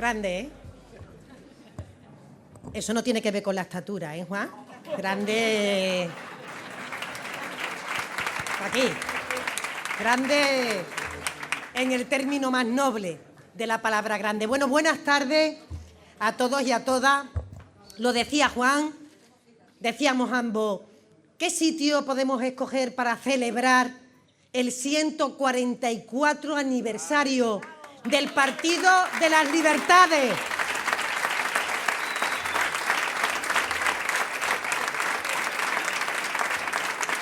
grande, ¿eh? Eso no tiene que ver con la estatura, ¿eh, Juan? Grande... Aquí. Grande en el término más noble de la palabra grande. Bueno, buenas tardes a todos y a todas. Lo decía Juan, decíamos ambos, ¿qué sitio podemos escoger para celebrar el 144 aniversario del Partido de las Libertades?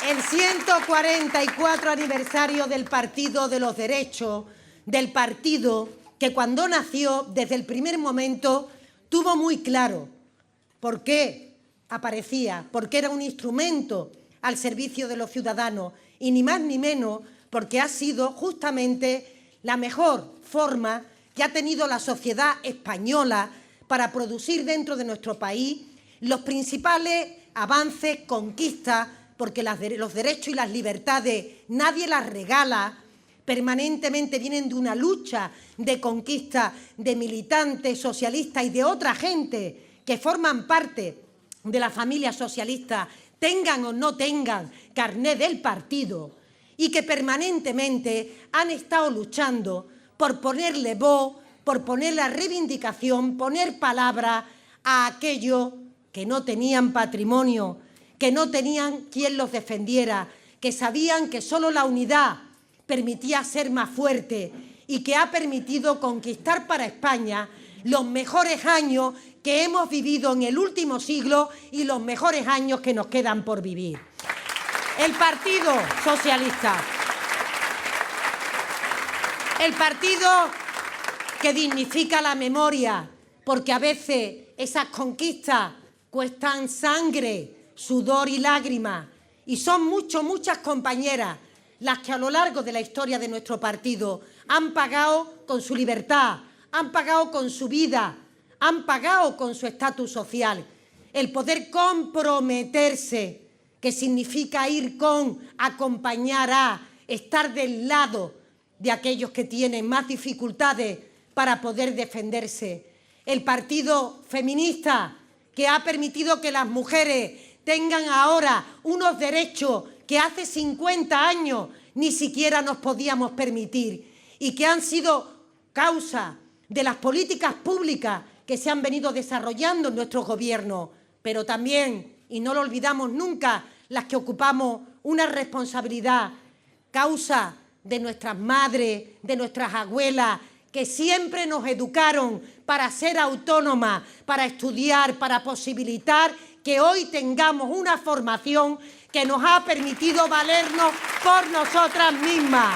El 144 aniversario del Partido de los Derechos, del partido que cuando nació, desde el primer momento, tuvo muy claro por qué aparecía, porque era un instrumento al servicio de los ciudadanos y ni más ni menos porque ha sido justamente la mejor forma que ha tenido la sociedad española para producir dentro de nuestro país los principales avances, conquistas, porque los derechos y las libertades nadie las regala, permanentemente vienen de una lucha de conquista de militantes socialistas y de otra gente que forman parte de la familia socialista, tengan o no tengan carné del partido, y que permanentemente han estado luchando por ponerle voz, por poner la reivindicación, poner palabra a aquellos que no tenían patrimonio, que no tenían quien los defendiera, que sabían que solo la unidad permitía ser más fuerte y que ha permitido conquistar para España los mejores años que hemos vivido en el último siglo y los mejores años que nos quedan por vivir. El Partido Socialista. El partido que dignifica la memoria, porque a veces esas conquistas cuestan sangre, sudor y lágrimas, y son muchas compañeras las que a lo largo de la historia de nuestro partido han pagado con su libertad, han pagado con su vida, han pagado con su estatus social. El poder comprometerse, que significa ir con, acompañar a, estar del lado de aquellos que tienen más dificultades para poder defenderse. El partido feminista, que ha permitido que las mujeres tengan ahora unos derechos que hace 50 años ni siquiera nos podíamos permitir y que han sido causa de las políticas públicas que se han venido desarrollando en nuestro gobierno, pero también, y no lo olvidamos nunca, las que ocupamos una responsabilidad, causa de nuestras madres, de nuestras abuelas, que siempre nos educaron para ser autónomas, para estudiar, para posibilitar que hoy tengamos una formación que nos ha permitido valernos por nosotras mismas.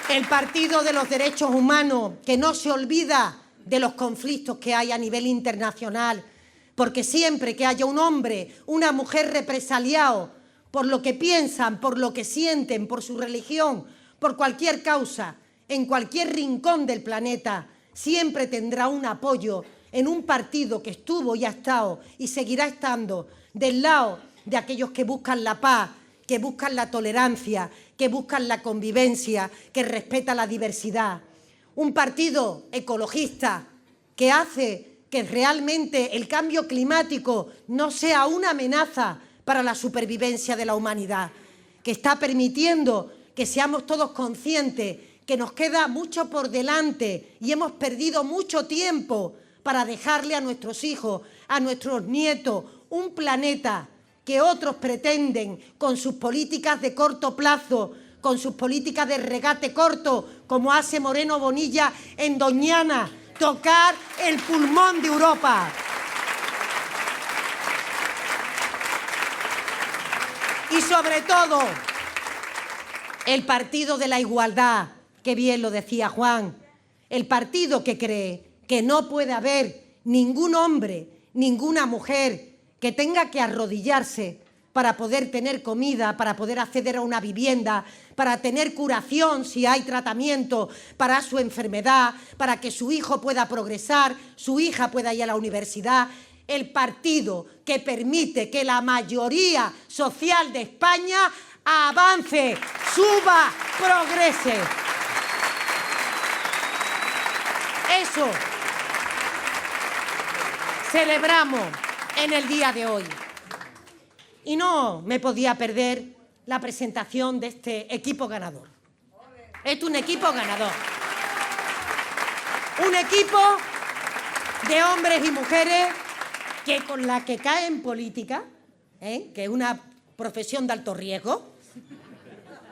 El Partido de los Derechos Humanos, que no se olvida de los conflictos que hay a nivel internacional, porque siempre que haya un hombre, una mujer represaliado por lo que piensan, por lo que sienten, por su religión, por cualquier causa, en cualquier rincón del planeta, siempre tendrá un apoyo en un partido que estuvo y ha estado y seguirá estando del lado de aquellos que buscan la paz, que buscan la tolerancia, que buscan la convivencia, que respeta la diversidad. Un partido ecologista que hace que realmente el cambio climático no sea una amenaza para la supervivencia de la humanidad, que está permitiendo que seamos todos conscientes que nos queda mucho por delante y hemos perdido mucho tiempo para dejarle a nuestros hijos, a nuestros nietos, un planeta que otros pretenden con sus políticas de corto plazo, con sus políticas de regate corto, como hace Moreno Bonilla en Doñana, tocar el pulmón de Europa. Y sobre todo, el partido de la igualdad, que bien lo decía Juan, el partido que cree que no puede haber ningún hombre, ninguna mujer que tenga que arrodillarse para poder tener comida, para poder acceder a una vivienda, para tener curación si hay tratamiento para su enfermedad, para que su hijo pueda progresar, su hija pueda ir a la universidad. El partido que permite que la mayoría social de España avance, suba, progrese. Eso celebramos en el día de hoy. Y no me podía perder la presentación de este equipo ganador. Es un equipo ganador. Un equipo de hombres y mujeres que con la que cae en política, que es una profesión de alto riesgo,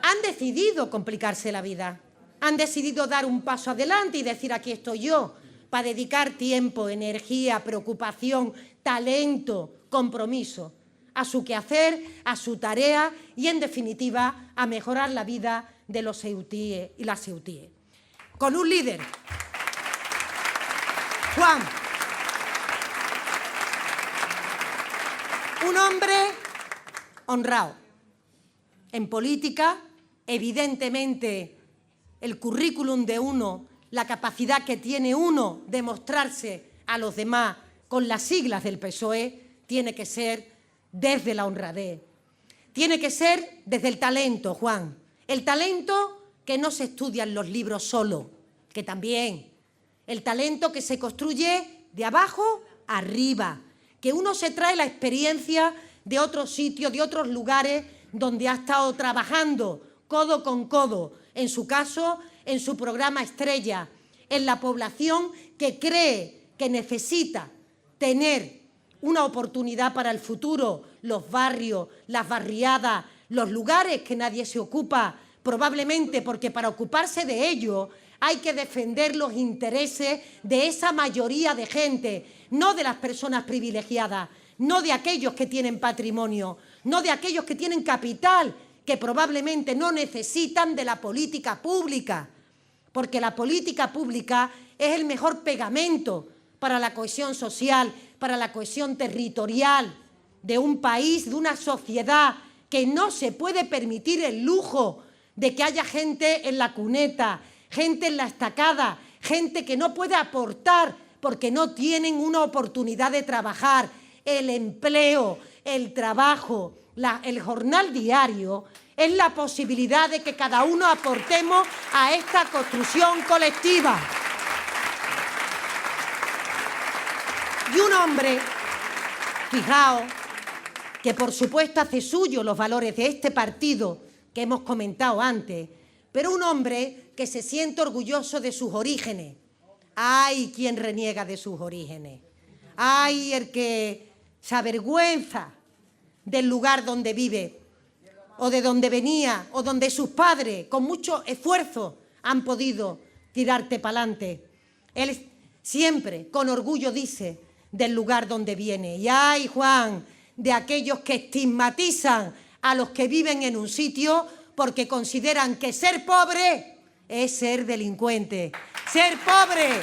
han decidido complicarse la vida. Han decidido dar un paso adelante y decir: aquí estoy yo, para dedicar tiempo, energía, preocupación, talento, compromiso a su quehacer, a su tarea y, en definitiva, a mejorar la vida de los ceutíes y las ceutíes. Con un líder, Juan, un hombre honrado. En política, evidentemente, el currículum de uno, la capacidad que tiene uno de mostrarse a los demás con las siglas del PSOE, tiene que ser desde la honradez. Tiene que ser desde el talento, Juan. El talento que no se estudia en los libros solo, que también. El talento que se construye de abajo arriba, que uno se trae la experiencia de otros sitios, de otros lugares donde ha estado trabajando codo con codo, en su caso, en su programa estrella, en la población que cree que necesita tener una oportunidad para el futuro, los barrios, las barriadas, los lugares que nadie se ocupa, probablemente porque para ocuparse de ello hay que defender los intereses de esa mayoría de gente, no de las personas privilegiadas, no de aquellos que tienen patrimonio, no de aquellos que tienen capital, que probablemente no necesitan de la política pública, porque la política pública es el mejor pegamento para la cohesión social, para la cohesión territorial de un país, de una sociedad que no se puede permitir el lujo de que haya gente en la cuneta, gente en la estacada, gente que no puede aportar porque no tienen una oportunidad de trabajar. El empleo, el trabajo, el jornal diario es la posibilidad de que cada uno aportemos a esta construcción colectiva. Y un hombre, fijaos, que por supuesto hace suyo los valores de este partido que hemos comentado antes, pero un hombre que se siente orgulloso de sus orígenes. ¡Ay, quien reniega de sus orígenes! ¡Ay, el que se avergüenza del lugar donde vive, o de donde venía, o donde sus padres, con mucho esfuerzo, han podido tirarte para adelante! Él siempre, con orgullo, dice del lugar donde viene. Y ¡ay, Juan!, de aquellos que estigmatizan a los que viven en un sitio porque consideran que ser pobre es ser delincuente. ¡Ser pobre!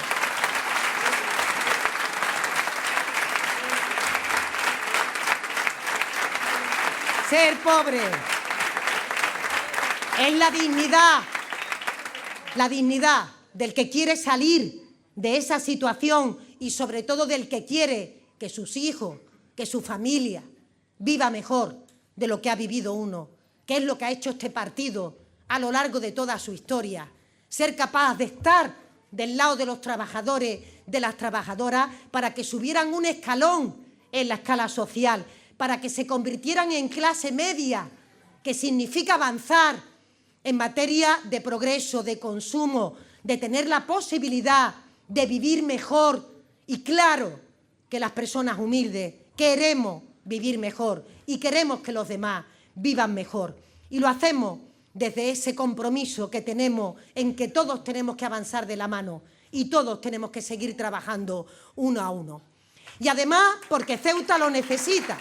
Ser pobre es la dignidad del que quiere salir de esa situación y sobre todo del que quiere que sus hijos, que su familia viva mejor de lo que ha vivido uno, que es lo que ha hecho este partido a lo largo de toda su historia. Ser capaz de estar del lado de los trabajadores, de las trabajadoras, para que subieran un escalón en la escala social, para que se convirtieran en clase media, que significa avanzar en materia de progreso, de consumo, de tener la posibilidad de vivir mejor. Y claro que las personas humildes queremos vivir mejor y queremos que los demás vivan mejor. Y lo hacemos desde ese compromiso que tenemos en que todos tenemos que avanzar de la mano y todos tenemos que seguir trabajando uno a uno. Y además porque Ceuta lo necesita.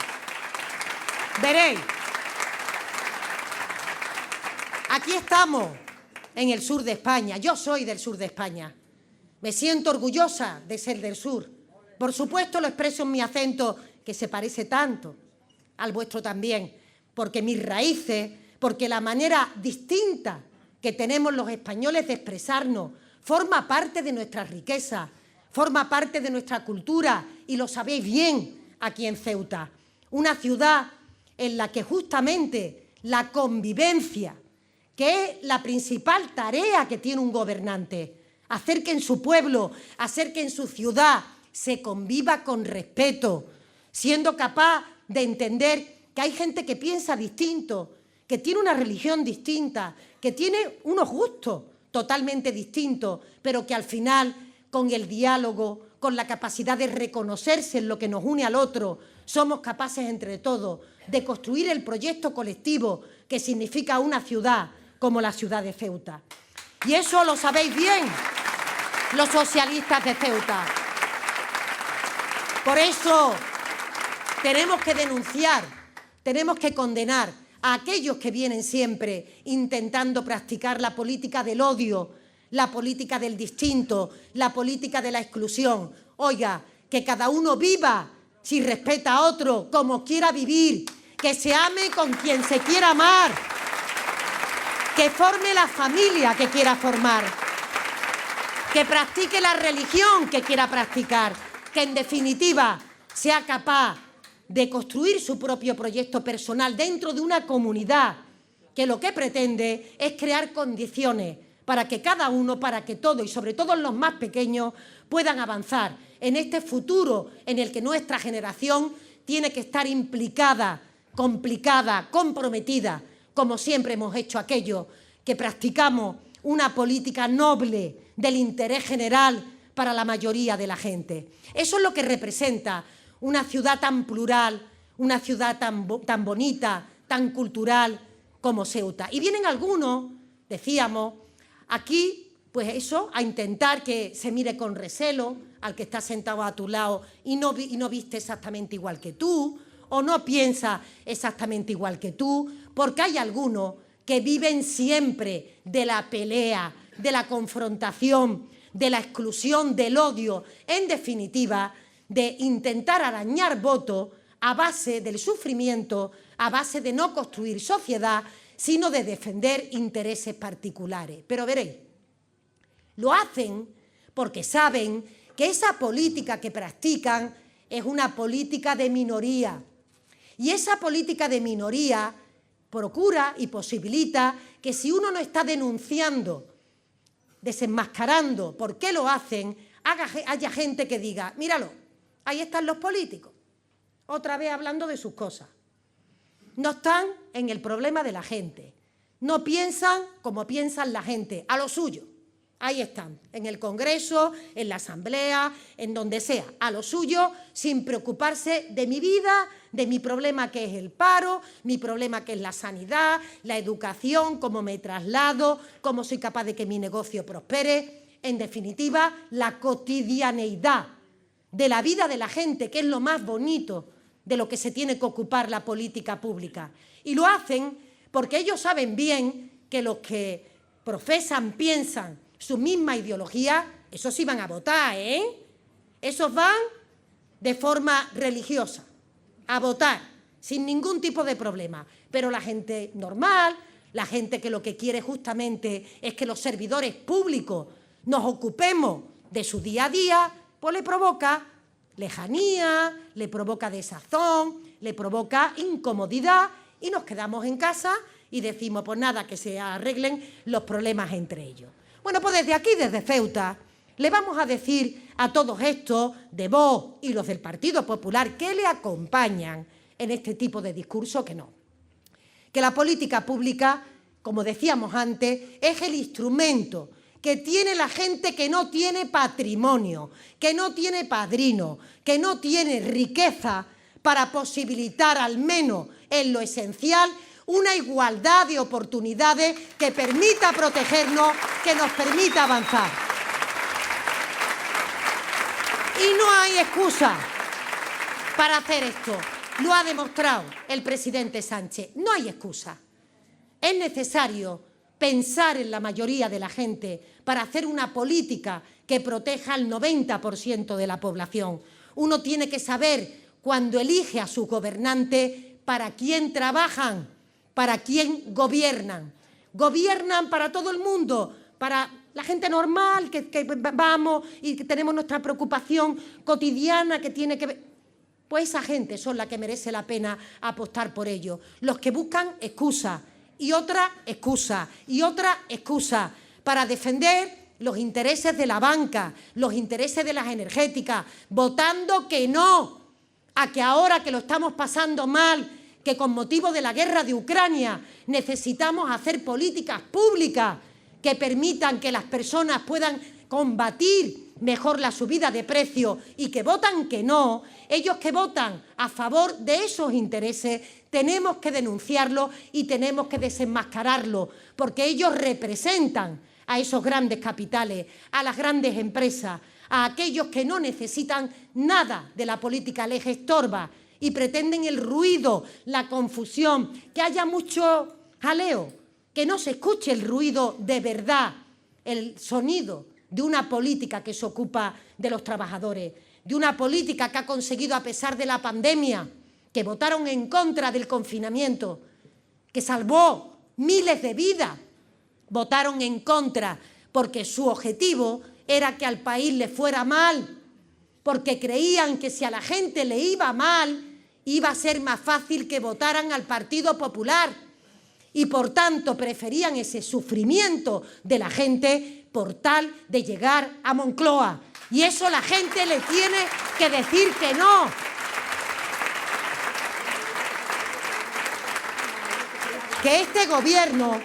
Veréis, aquí estamos en el sur de España. Yo soy del sur de España. Me siento orgullosa de ser del sur. Por supuesto lo expreso en mi acento, que se parece tanto al vuestro también, porque mis raíces, porque la manera distinta que tenemos los españoles de expresarnos forma parte de nuestra riqueza, forma parte de nuestra cultura, y lo sabéis bien aquí en Ceuta. Una ciudad en la que justamente la convivencia, que es la principal tarea que tiene un gobernante. Hacer que en su pueblo, hacer que en su ciudad se conviva con respeto, siendo capaz de entender que hay gente que piensa distinto, que tiene una religión distinta, que tiene unos gustos totalmente distintos, pero que al final, con el diálogo, con la capacidad de reconocerse en lo que nos une al otro, somos capaces entre todos de construir el proyecto colectivo que significa una ciudad como la ciudad de Ceuta. Y eso lo sabéis bien los socialistas de Ceuta. Por eso tenemos que denunciar, tenemos que condenar a aquellos que vienen siempre intentando practicar la política del odio, la política del distinto, la política de la exclusión. Oiga, que cada uno viva si respeta a otro como quiera vivir, que se ame con quien se quiera amar, que forme la familia que quiera formar, que practique la religión que quiera practicar, que en definitiva sea capaz de construir su propio proyecto personal dentro de una comunidad que lo que pretende es crear condiciones para que cada uno, para que todos y sobre todo los más pequeños puedan avanzar en este futuro en el que nuestra generación tiene que estar implicada, complicada, comprometida, como siempre hemos hecho aquellos que practicamos una política noble del interés general para la mayoría de la gente. Eso es lo que representa una ciudad tan plural, una ciudad tan bonita, tan cultural como Ceuta. Y vienen algunos, decíamos, aquí, pues eso, a intentar que se mire con recelo al que está sentado a tu lado y no viste exactamente igual que tú, o no piensa exactamente igual que tú, porque hay algunos que viven siempre de la pelea, de la confrontación, de la exclusión, del odio, en definitiva, de intentar arañar votos a base del sufrimiento, a base de no construir sociedad, sino de defender intereses particulares. Pero veréis, lo hacen porque saben que esa política que practican es una política de minoría. Y esa política de minoría procura y posibilita que si uno no está denunciando, desenmascarando por qué lo hacen, haya gente que diga, míralo, ahí están los políticos, otra vez hablando de sus cosas. No están en el problema de la gente, no piensan como piensan la gente, a lo suyo. Ahí están, en el Congreso, en la Asamblea, en donde sea, a lo suyo, sin preocuparse de mi vida, de mi problema que es el paro, mi problema que es la sanidad, la educación, cómo me traslado, cómo soy capaz de que mi negocio prospere. En definitiva, la cotidianeidad de la vida de la gente, que es lo más bonito de lo que se tiene que ocupar la política pública. Y lo hacen porque ellos saben bien que los que profesan, piensan su misma ideología, esos sí van a votar, ¿eh? Esos van de forma religiosa a votar, sin ningún tipo de problema. Pero la gente normal, la gente que lo que quiere justamente es que los servidores públicos nos ocupemos de su día a día, pues le provoca lejanía, le provoca desazón, le provoca incomodidad y nos quedamos en casa y decimos, pues nada, que se arreglen los problemas entre ellos. Bueno, pues desde aquí, desde Ceuta, le vamos a decir a todos estos de Vox y los del Partido Popular que le acompañan en este tipo de discurso que no. Que la política pública, como decíamos antes, es el instrumento que tiene la gente que no tiene patrimonio, que no tiene padrino, que no tiene riqueza para posibilitar al menos en lo esencial una igualdad de oportunidades que permita protegernos, que nos permita avanzar. Y no hay excusa para hacer esto. Lo ha demostrado el presidente Sánchez. No hay excusa. Es necesario pensar en la mayoría de la gente para hacer una política que proteja al 90% de la población. Uno tiene que saber, cuando elige a sus gobernantes, para quién trabajan, para quién gobiernan. Gobiernan para todo el mundo, para la gente normal, que vamos y que tenemos nuestra preocupación cotidiana que tiene que ver. Pues esa gente son la que merece la pena apostar por ello. Los que buscan excusa y otra excusa y otra excusa para defender los intereses de la banca, los intereses de las energéticas, votando que no a que ahora que lo estamos pasando mal, que con motivo de la guerra de Ucrania necesitamos hacer políticas públicas que permitan que las personas puedan combatir mejor la subida de precios y que votan que no, ellos que votan a favor de esos intereses, tenemos que denunciarlo y tenemos que desenmascararlo, porque ellos representan a esos grandes capitales, a las grandes empresas, a aquellos que no necesitan nada de la política, les estorba y pretenden el ruido, la confusión, que haya mucho jaleo, que no se escuche el ruido de verdad, el sonido de una política que se ocupa de los trabajadores, de una política que ha conseguido, a pesar de la pandemia, que votaron en contra del confinamiento, que salvó miles de vidas, votaron en contra porque su objetivo era que al país le fuera mal, porque creían que si a la gente le iba mal, iba a ser más fácil que votaran al Partido Popular y, por tanto, preferían ese sufrimiento de la gente por tal de llegar a Moncloa. Y eso la gente le tiene que decir que no. Que este gobierno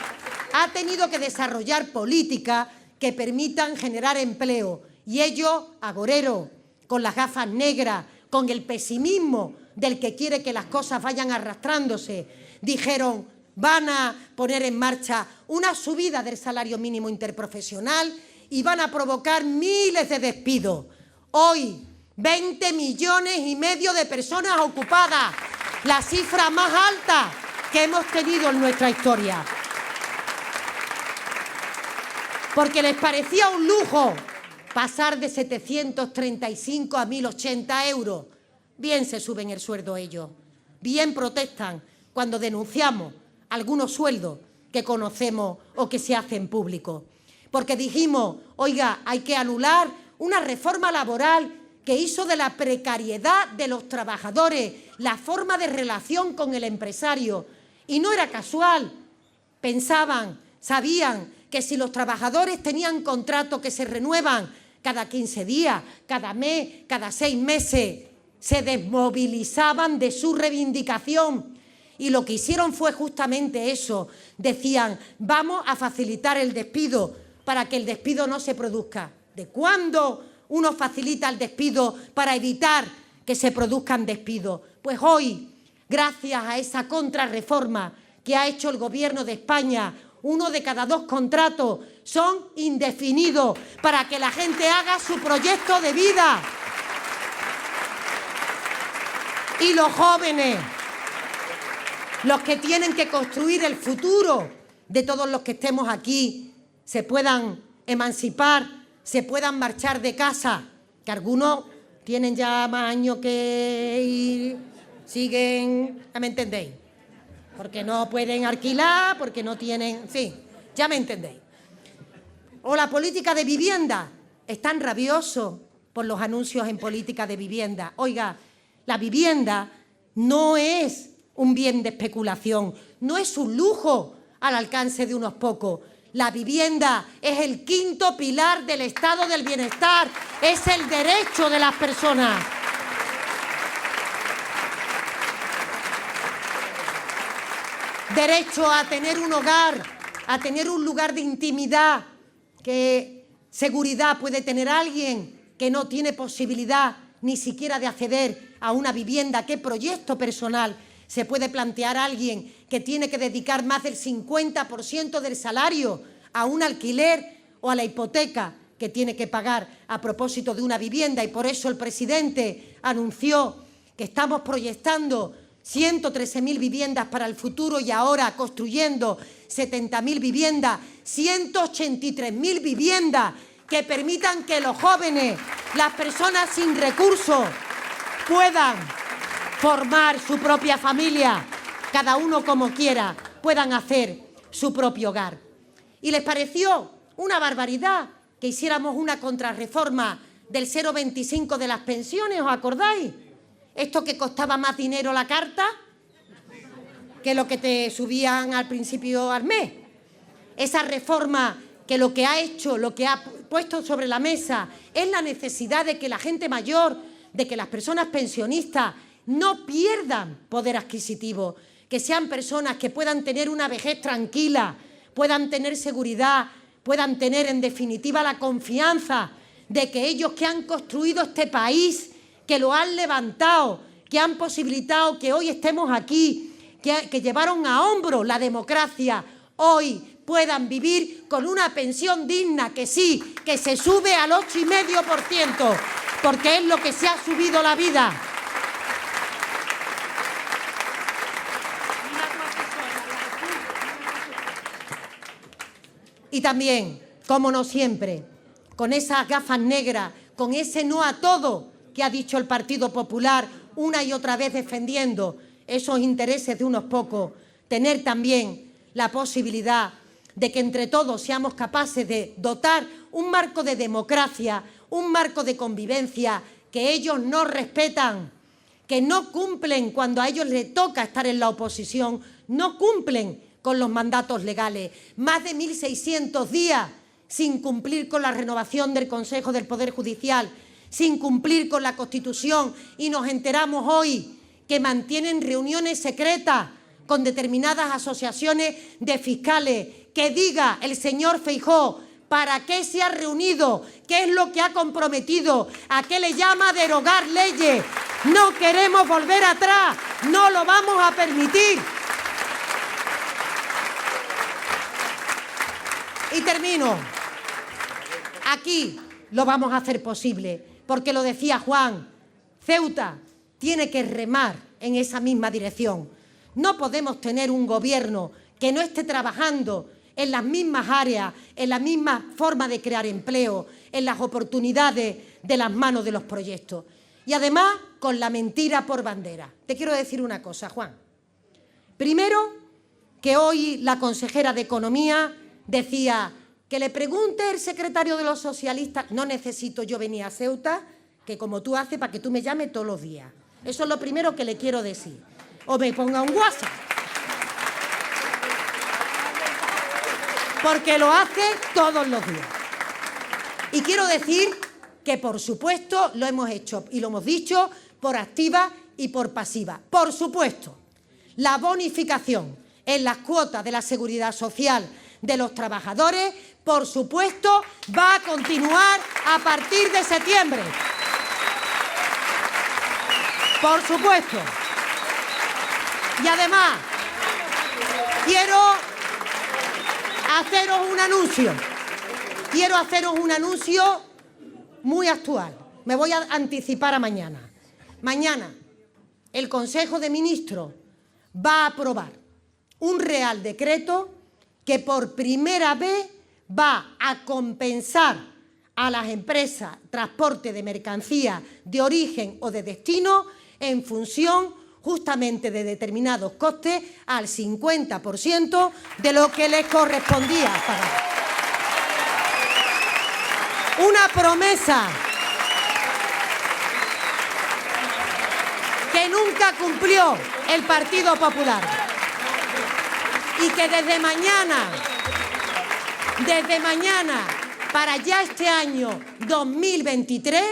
ha tenido que desarrollar políticas que permitan generar empleo. Y ellos, agoreros, con las gafas negras, con el pesimismo del que quiere que las cosas vayan arrastrándose, dijeron: van a poner en marcha una subida del salario mínimo interprofesional y van a provocar miles de despidos. Hoy, 20,5 millones de personas ocupadas, la cifra más alta que hemos tenido en nuestra historia. Porque les parecía un lujo pasar de 735 a 1.080 euros. Bien se suben el sueldo ellos, bien protestan cuando denunciamos algunos sueldos que conocemos o que se hacen públicos. Porque dijimos: oiga, hay que anular una reforma laboral que hizo de la precariedad de los trabajadores la forma de relación con el empresario. Y no era casual. Pensaban, sabían que si los trabajadores tenían contratos que se renuevan cada 15 días, cada mes, cada 6 meses, se desmovilizaban de su reivindicación. Y lo que hicieron fue justamente eso. Decían: vamos a facilitar el despido para que el despido no se produzca. ¿De cuándo uno facilita el despido para evitar que se produzcan despidos? Pues hoy, gracias a esa contrarreforma que ha hecho el Gobierno de España, 1 de cada 2 contratos son indefinidos para que la gente haga su proyecto de vida. Y los jóvenes, los que tienen que construir el futuro de todos los que estemos aquí, se puedan emancipar, se puedan marchar de casa, que algunos tienen ya más años que ir, siguen, ¿ya me entendéis? Porque no pueden alquilar, porque no tienen... Sí, ya me entendéis. O la política de vivienda. Están rabiosos por los anuncios en política de vivienda. Oiga, la vivienda no es un bien de especulación, no es un lujo al alcance de unos pocos. La vivienda es el 5.º pilar del estado del bienestar, es el derecho de las personas. Derecho a tener un hogar, a tener un lugar de intimidad. ¿Qué seguridad puede tener alguien que no tiene posibilidad ni siquiera de acceder a una vivienda? ¿Qué proyecto personal se puede plantear alguien que tiene que dedicar más del 50% del salario a un alquiler o a la hipoteca que tiene que pagar a propósito de una vivienda? Y por eso el presidente anunció que estamos proyectando 113.000 viviendas para el futuro y ahora construyendo 70.000 viviendas, 183.000 viviendas que permitan que los jóvenes, las personas sin recursos, puedan formar su propia familia, cada uno como quiera, puedan hacer su propio hogar. Y les pareció una barbaridad que hiciéramos una contrarreforma del 0,25 de las pensiones, ¿os acordáis? esto que costaba más dinero la carta que lo que te subían al principio al mes. Esa reforma que lo que ha hecho, lo que ha puesto sobre la mesa es la necesidad de que la gente mayor, de que las personas pensionistas no pierdan poder adquisitivo, que sean personas que puedan tener una vejez tranquila, puedan tener seguridad, puedan tener en definitiva la confianza de que ellos que han construido este país, que lo han levantado, que han posibilitado que hoy estemos aquí, que llevaron a hombro la democracia, hoy puedan vivir con una pensión digna, que sí, que se sube al 8,5%, porque es lo que se ha subido la vida. Y también, como no siempre, con esas gafas negras, con ese no a todo que ha dicho el Partido Popular una y otra vez defendiendo esos intereses de unos pocos, tener también la posibilidad de que entre todos seamos capaces de dotar un marco de democracia, un marco de convivencia, que ellos no respetan, que no cumplen cuando a ellos les toca estar en la oposición, no cumplen con los mandatos legales. Más de 1.600 días sin cumplir con la renovación del Consejo del Poder Judicial, sin cumplir con la Constitución, y nos enteramos hoy que mantienen reuniones secretas con determinadas asociaciones de fiscales. Que diga el señor Feijóo para qué se ha reunido, qué es lo que ha comprometido, a qué le llama derogar leyes. No queremos volver atrás, no lo vamos a permitir. Y termino. Aquí lo vamos a hacer posible, porque lo decía Juan, Ceuta tiene que remar en esa misma dirección. No podemos tener un gobierno que no esté trabajando en las mismas áreas, en la misma forma de crear empleo, en las oportunidades de las manos de los proyectos. Y además, con la mentira por bandera. Te quiero decir una cosa, Juan. Primero, que hoy la consejera de Economía decía que le pregunte el secretario de los socialistas, no necesito yo venir a Ceuta, que como tú haces, para que tú me llames todos los días. Eso es lo primero que le quiero decir. O me ponga un WhatsApp. Porque lo hace todos los días. Y quiero decir que, por supuesto, lo hemos hecho y lo hemos dicho por activa y por pasiva. Por supuesto, la bonificación en las cuotas de la seguridad social de los trabajadores, por supuesto, va a continuar a partir de septiembre. Por supuesto. Y además, quiero haceros un anuncio. Quiero haceros un anuncio muy actual. Me voy a anticipar a mañana. Mañana el Consejo de Ministros va a aprobar un Real Decreto que por primera vez va a compensar a las empresas transporte de mercancías de origen o de destino en función justamente de determinados costes al 50% de lo que les correspondía pagar. Una promesa que nunca cumplió el Partido Popular y que desde mañana para ya este año 2023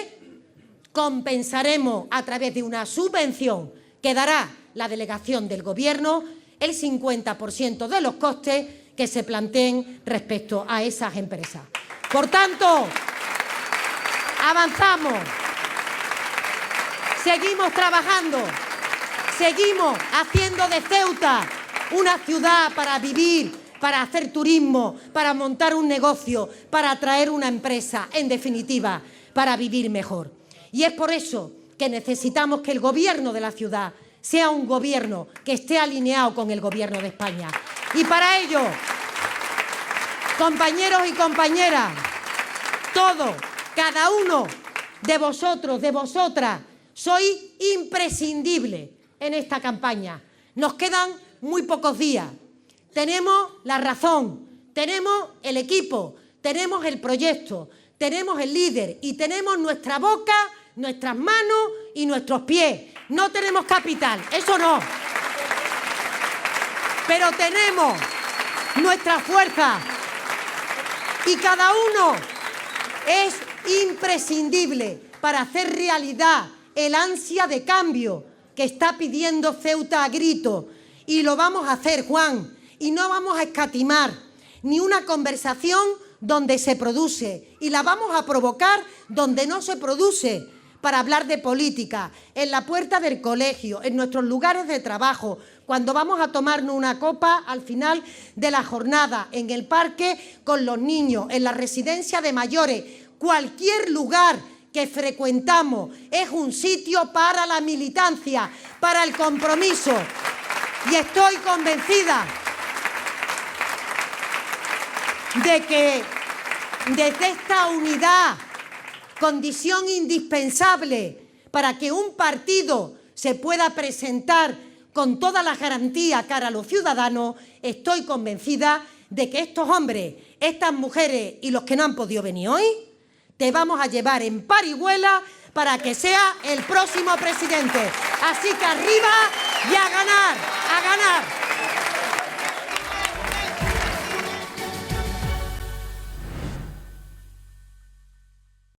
compensaremos a través de una subvención que dará la delegación del Gobierno el 50% de los costes que se planteen respecto a esas empresas. Por tanto, avanzamos, seguimos trabajando, seguimos haciendo de Ceuta una ciudad para vivir, para hacer turismo, para montar un negocio, para atraer una empresa, en definitiva, para vivir mejor. Y es por eso que necesitamos que el Gobierno de la ciudad sea un gobierno que esté alineado con el Gobierno de España. Y para ello, compañeros y compañeras, todos, cada uno de vosotros, de vosotras, sois imprescindibles en esta campaña. Nos quedan muy pocos días. Tenemos la razón, tenemos el equipo, tenemos el proyecto, tenemos el líder y tenemos nuestra boca, nuestras manos y nuestros pies. no tenemos capital, eso no. Pero tenemos nuestra fuerza y cada uno es imprescindible para hacer realidad el ansia de cambio que está pidiendo Ceuta a grito. Y lo vamos a hacer, Juan, y no vamos a escatimar ni una conversación donde se produce, y la vamos a provocar donde no se produce, para hablar de política, en la puerta del colegio, en nuestros lugares de trabajo, cuando vamos a tomarnos una copa al final de la jornada, en el parque con los niños, en la residencia de mayores. Cualquier lugar que frecuentamos es un sitio para la militancia, para el compromiso. Y estoy convencida de que desde esta unidad, condición indispensable para que un partido se pueda presentar con todas las garantías cara a los ciudadanos, estoy convencida de que estos hombres, estas mujeres y los que no han podido venir hoy, te vamos a llevar en parihuela para que sea el próximo presidente. Así que arriba y a ganar, a ganar.